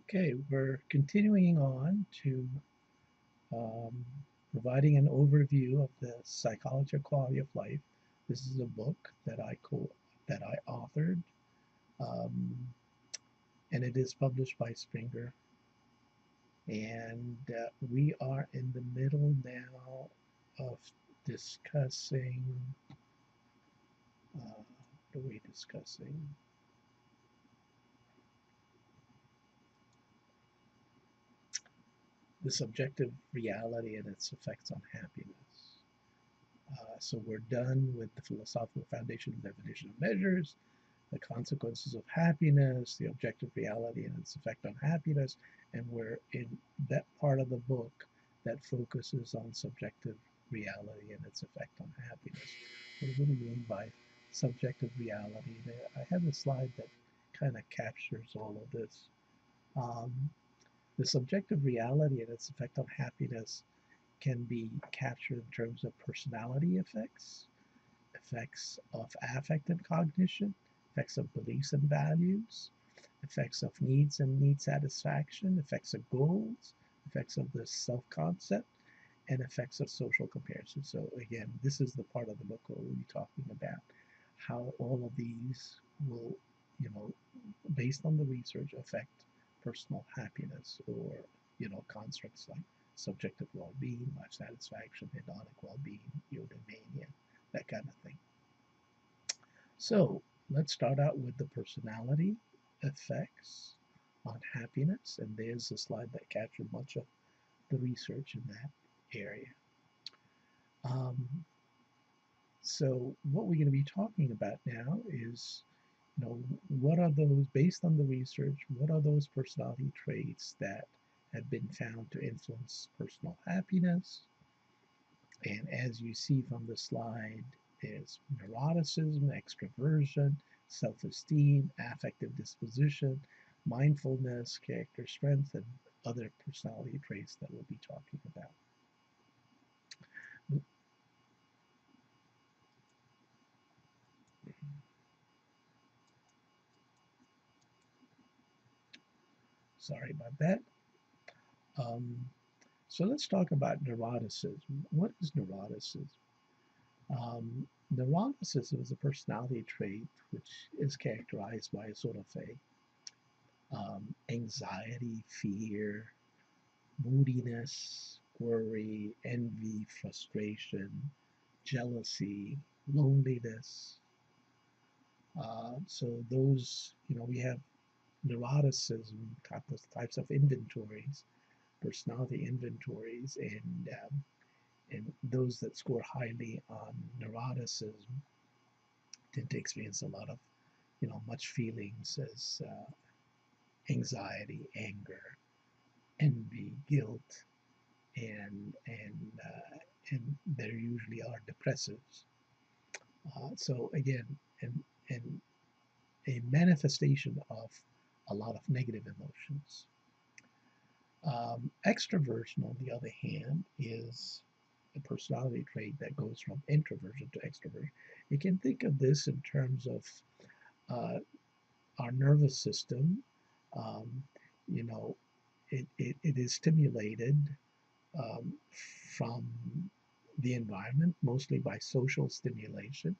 Okay, we're continuing on to um, providing an overview of the psychology of quality of life. This is a book that I authored, um, and it is published by Springer. And we are in the middle now of discussing. What are we discussing? The subjective reality and its effects on happiness. So we're done with the philosophical foundation and definition of measures, the consequences of happiness, the objective reality and its effect on happiness, and we're in that part of the book that focuses on subjective reality and its effect on happiness. What do we mean by subjective reality? I have a slide that kind of captures all of this. Um, the subjective reality and its effect on happiness can be captured in terms of personality effects, effects of affect and cognition, effects of beliefs and values, effects of needs and need satisfaction, effects of goals, effects of the self-concept, and effects of social comparison. So again, this is the part of the book where we'll be talking about how all of these will, you know, based on the research, affect personal happiness or, constructs like subjective well-being, life satisfaction, hedonic well-being, eudaimonia, that kind of thing. So let's start out with the personality effects on happiness, and there's a slide that captured much of the research in that area. Um, so what we're going to be talking about now is, what are those, based on the research, what are those personality traits that have been found to influence personal happiness? And as you see from the slide, there's neuroticism, extroversion, self-esteem, affective disposition, mindfulness, character strength, and other personality traits that we'll be talking about. Sorry about that. Um, so let's talk about neuroticism. What is neuroticism? Neuroticism is a personality trait which is characterized by a sort of a anxiety, fear, moodiness, worry, envy, frustration, jealousy, loneliness. So those, we have neuroticism types of inventories, personality inventories, and those that score highly on neuroticism tend to experience a lot of, much feelings as anxiety, anger, envy, guilt, and there usually are depressives. So again, and a manifestation of a lot of negative emotions. Extroversion, on the other hand, is a personality trait that goes from introversion to extroversion. You can think of this in terms of uh, our nervous system. Um, you know, it is stimulated um, from the environment, mostly by social stimulation.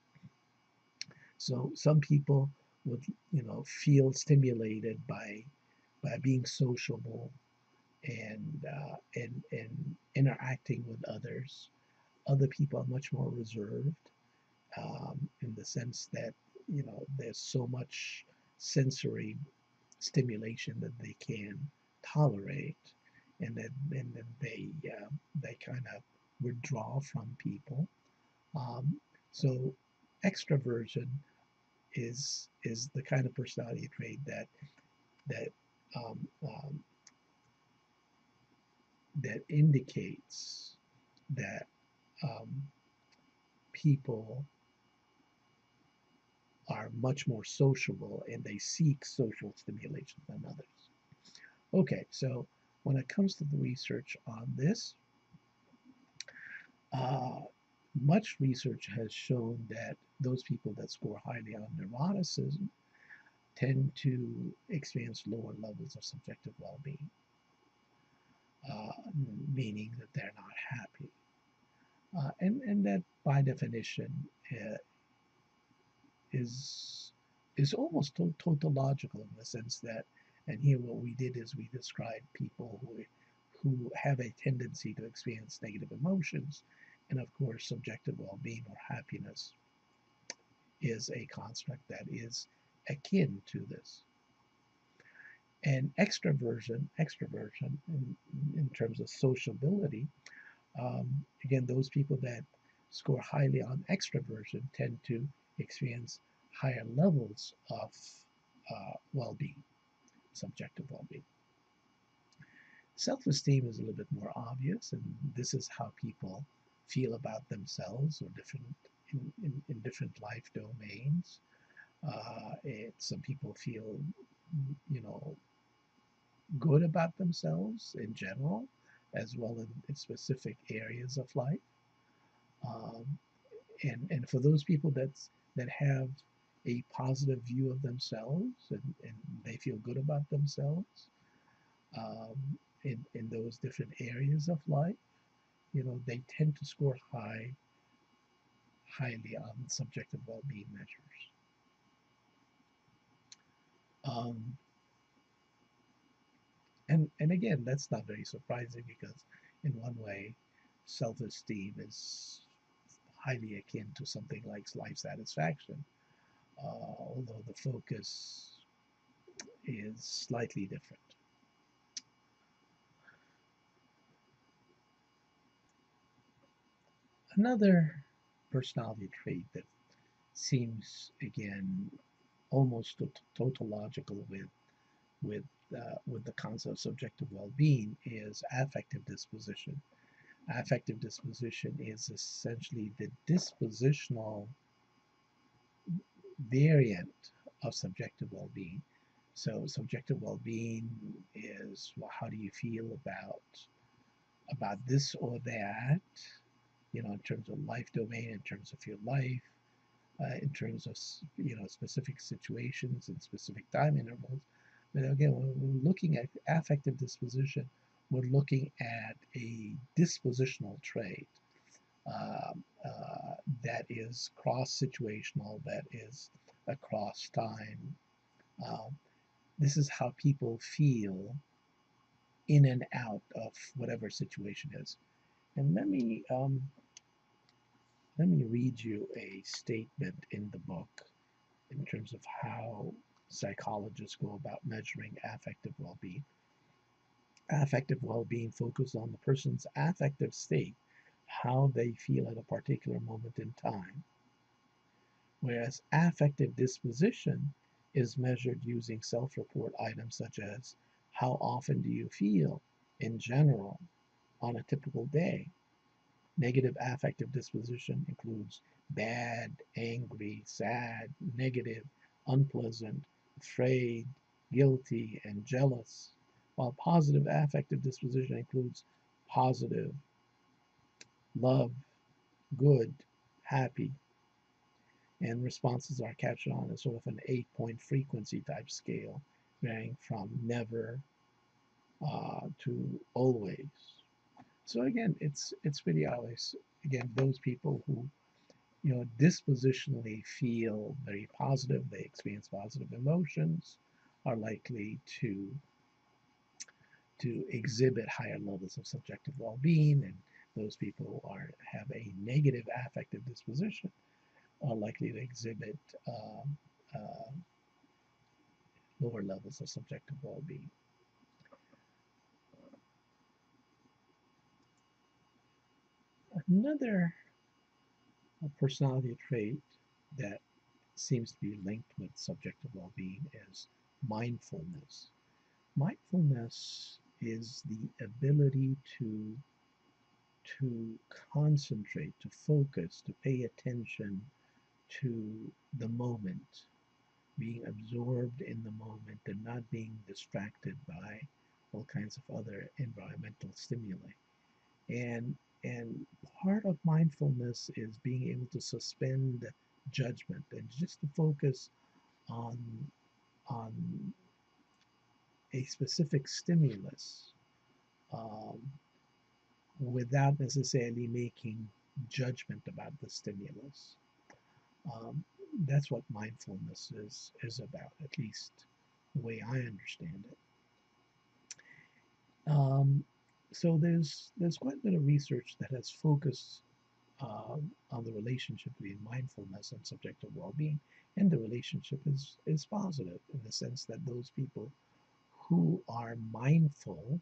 So some people would, feel stimulated by being sociable and interacting with others. Other people are much more reserved in the sense that there's so much sensory stimulation that they can tolerate, and then they kind of withdraw from people. Um, so extroversion is the kind of personality trait that um, um, that indicates that um, people are much more sociable and they seek social stimulation than others. Okay, so when it comes to the research on this, uh, much research has shown that those people that score highly on neuroticism tend to experience lower levels of subjective well-being, uh, meaning that they're not happy. And that by definition uh, is is almost tautological in the sense that, and here what we did is we described people who have a tendency to experience negative emotions, and of course subjective well-being or happiness is a construct that is akin to this. And extroversion in terms of sociability, again, those people that score highly on extroversion tend to experience higher levels of well-being, subjective well-being. Self-esteem is a little bit more obvious, and this is how people feel about themselves or different in different life domains. Some people feel, you know, good about themselves in general, as well in specific areas of life. Um, and for those people that have a positive view of themselves and they feel good about themselves um, in those different areas of life, they tend to score highly on subjective well-being measures. Um, and again, that's not very surprising because in one way, self-esteem is highly akin to something like life satisfaction, although the focus is slightly different. Another personality trait that seems again almost tautological with the concept of subjective well-being is affective disposition. Affective disposition is essentially the dispositional variant of subjective well-being. So subjective well-being is, well, how do you feel about this or that, in terms of life domain, in terms of your life, in terms of specific situations and specific time intervals. But again, when we're looking at affective disposition, we're looking at a dispositional trait that is cross-situational, that is across time. Um, this is how people feel in and out of whatever situation is. And let me read you a statement in the book in terms of how psychologists go about measuring affective well-being. Affective well-being focuses on the person's affective state, how they feel at a particular moment in time, whereas affective disposition is measured using self-report items such as how often do you feel in general on a typical day. Negative affective disposition includes bad, angry, sad, negative, unpleasant, afraid, guilty, and jealous, while positive affective disposition includes positive, love, good, happy, and responses are captured on a sort of an 8-point frequency type scale, varying from never to always. So again, it's pretty obvious. Again, those people who dispositionally feel very positive, they experience positive emotions, are likely to exhibit higher levels of subjective well-being, and those people who have a negative affective disposition are likely to exhibit uh, lower levels of subjective well-being. Another personality trait that seems to be linked with subjective well-being is mindfulness. Mindfulness is the ability to concentrate, to focus, to pay attention to the moment, being absorbed in the moment and not being distracted by all kinds of other environmental stimuli. And and part of mindfulness is being able to suspend judgment and just to focus on on a specific stimulus um, without necessarily making judgment about the stimulus. Um, that's what mindfulness is about, at least the way I understand it. Um, so there's quite a bit of research that has focused on the relationship between mindfulness and subjective well-being, and the relationship is positive in the sense that those people who are mindful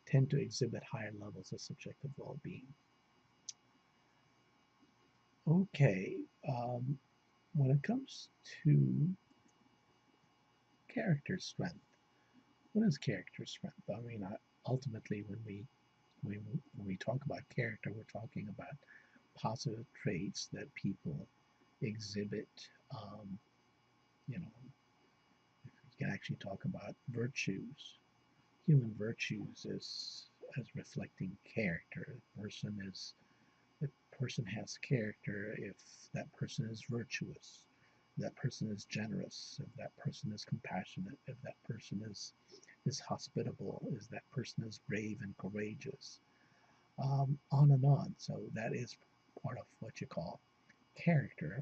tend to exhibit higher levels of subjective well-being. Okay, when it comes to character strength, what is character strength? I mean, ultimately, when we talk about character, we're talking about positive traits that people exhibit. Um, you know, you can actually talk about virtues. Human virtues as reflecting character. The person has character if that person is virtuous, if that person is generous, if that person is compassionate, if that person is hospitable, if that person is brave and courageous, on and on. So that is part of what you call character,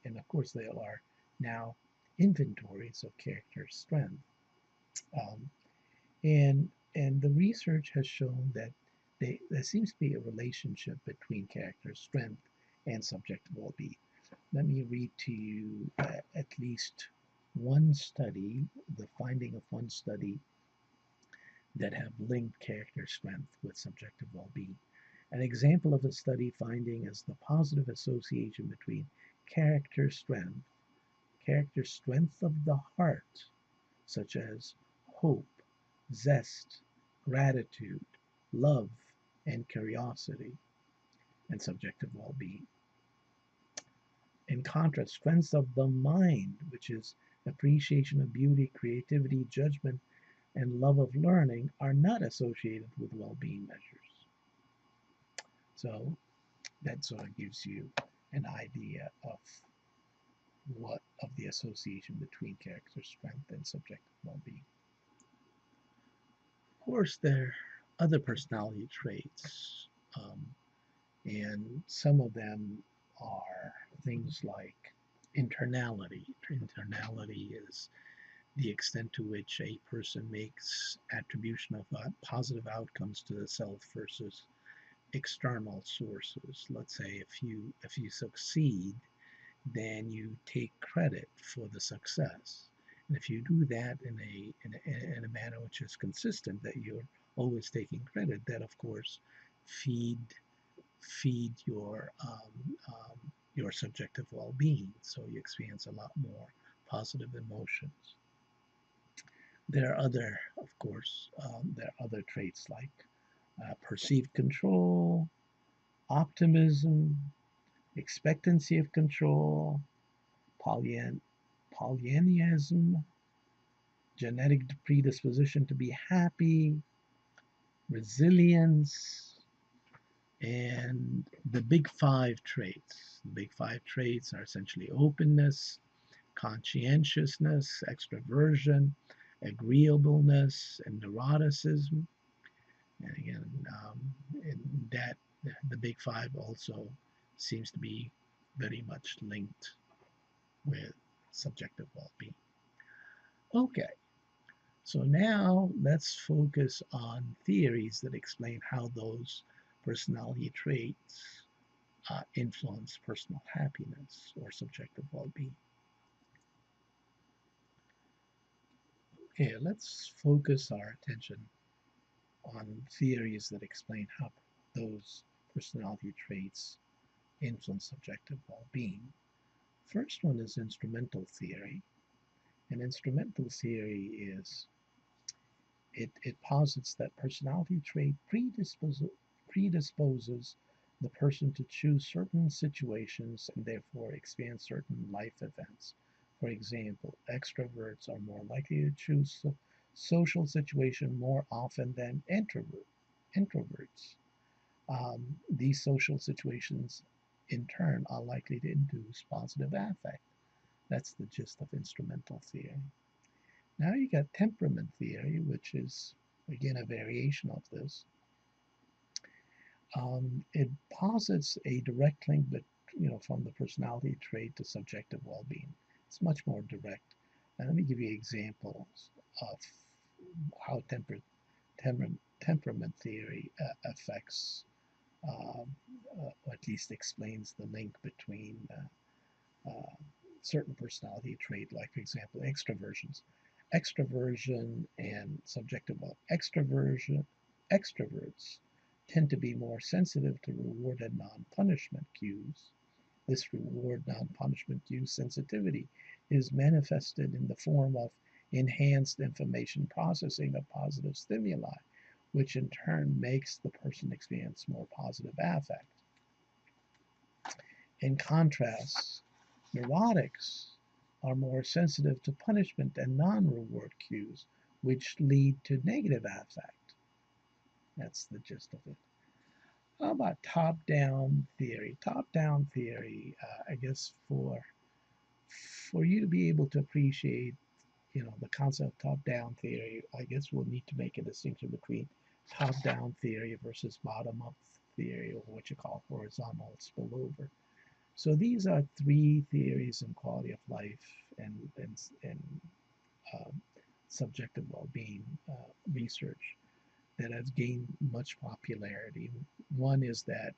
and of course there are now inventories of character strength, um, and the research has shown that there seems to be a relationship between character strength and subjective well-being. Let me read to you at least one study, the finding of one study that have linked character strength with subjective well-being. An example of a study finding is the positive association between character strength of the heart, such as hope, zest, gratitude, love, and curiosity, and subjective well-being. In contrast, strengths of the mind, which is appreciation of beauty, creativity, judgment, and love of learning, are not associated with well-being measures. So that sort of gives you an idea of the association between character strength and subjective well-being. Of course, there are other personality traits, and some of them are things like internality. Internality is the extent to which a person makes attribution of positive outcomes to the self versus external sources. Let's say if you succeed, then you take credit for the success. And if you do that in a manner which is consistent, that you're always taking credit, that of course feed your subjective well-being. So you experience a lot more positive emotions. There are other, of course, there are other traits like perceived control, optimism, expectancy of control, Pollyannism, genetic predisposition to be happy, resilience, and the big five traits. The big five traits are essentially openness, conscientiousness, extroversion, agreeableness, and neuroticism. And again, in that the big five also seems to be very much linked with subjective well-being. Okay, so now let's focus on theories that explain how those personality traits influence personal happiness or subjective well-being. Okay, let's focus our attention on theories that explain how those personality traits influence subjective well-being. First one is instrumental theory. And instrumental theory is it posits that personality trait predisposes the person to choose certain situations and therefore experience certain life events. For example, extroverts are more likely to choose social situation more often than introverts. These social situations, in turn, are likely to induce positive affect. That's the gist of instrumental theory. Now you got temperament theory, which is, again, a variation of this. It posits a direct link, but from the personality trait to subjective well-being. It's much more direct. Now, let me give you examples of how temperament theory affects, or at least explains the link between certain personality trait, like, for example, extroversion and subjective well. Extroverts tend to be more sensitive to reward and non-punishment cues. This reward non-punishment cue sensitivity is manifested in the form of enhanced information processing of positive stimuli, which in turn makes the person experience more positive affect. In contrast, neurotics are more sensitive to punishment and non-reward cues, which lead to negative affect. That's the gist of it. How about top-down theory? Top-down theory, I guess, for you to be able to appreciate, the concept of top-down theory, I guess we'll need to make a distinction between top-down theory versus bottom-up theory, or what you call horizontal spillover. So these are three theories in quality of life and subjective well-being research that has gained much popularity. One is that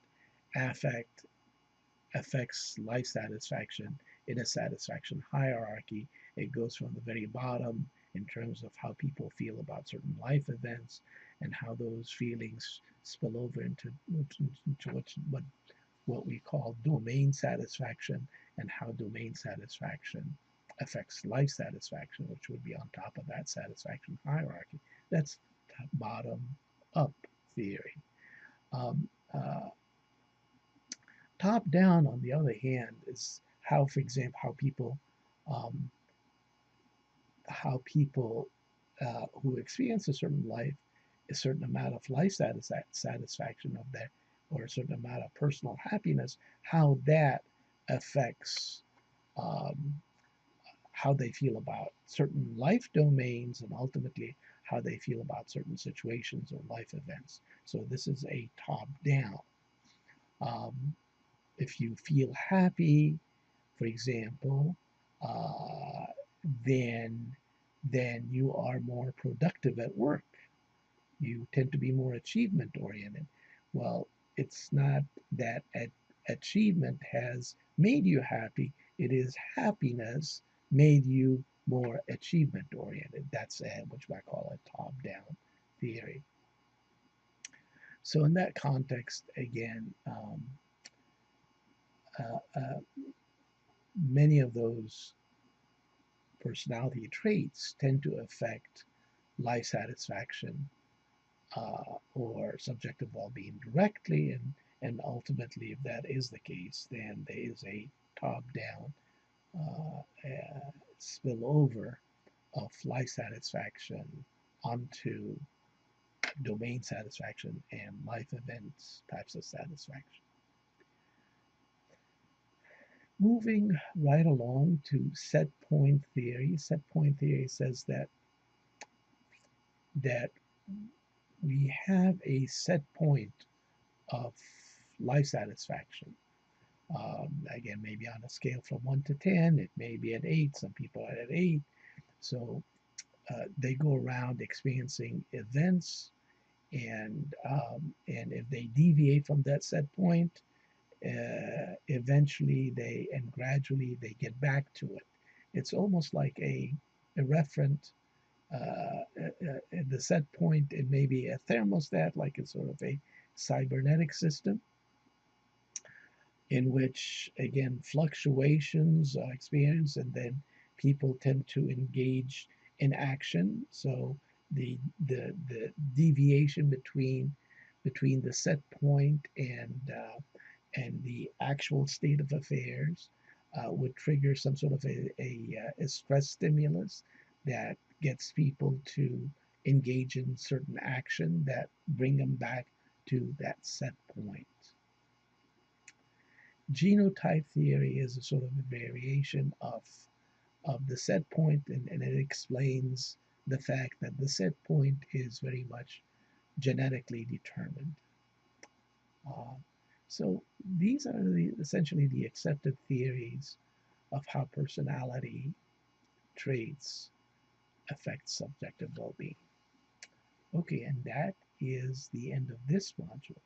affect affects life satisfaction in a satisfaction hierarchy. It goes from the very bottom in terms of how people feel about certain life events and how those feelings spill over into what we call domain satisfaction, and how domain satisfaction affects life satisfaction, which would be on top of that satisfaction hierarchy. That's bottom up theory. Um, uh, Top down, on the other hand, is how, for example, um, how people who experience a certain amount of life satisfaction of their, or a certain amount of personal happiness, how that affects um, how they feel about certain life domains, and ultimately how they feel about certain situations or life events. So this is a top down. Um, if you feel happy, for example, uh, then you are more productive at work. You tend to be more achievement oriented. Well, it's not that achievement has made you happy. It is happiness made you more achievement oriented. That's what I call a top down theory. So in that context, again, uh, many of those personality traits tend to affect life satisfaction or subjective well-being directly, and ultimately, if that is the case, then there is a top-down spillover of life satisfaction onto domain satisfaction and life events types of satisfaction. Moving right along to set point theory. Set point theory says that we have a set point of life satisfaction. Again, maybe on a scale from 1 to 10, it may be at 8. Some people are at 8. So they go around experiencing events, and if they deviate from that set point, eventually and gradually they get back to it. It's almost like a referent. The set point, it may be a thermostat, like it's sort of a cybernetic system in which, again, fluctuations are experienced, and then people tend to engage in action. So the deviation between the set point and the actual state of affairs would trigger some sort of a stress stimulus that gets people to engage in certain action that bring them back to that set point. Genotype theory is a sort of a variation of of the set point, and it explains the fact that the set point is very much genetically determined. Uh, so these are essentially the accepted theories of how personality traits affect subjective well-being. Okay, and that is the end of this module.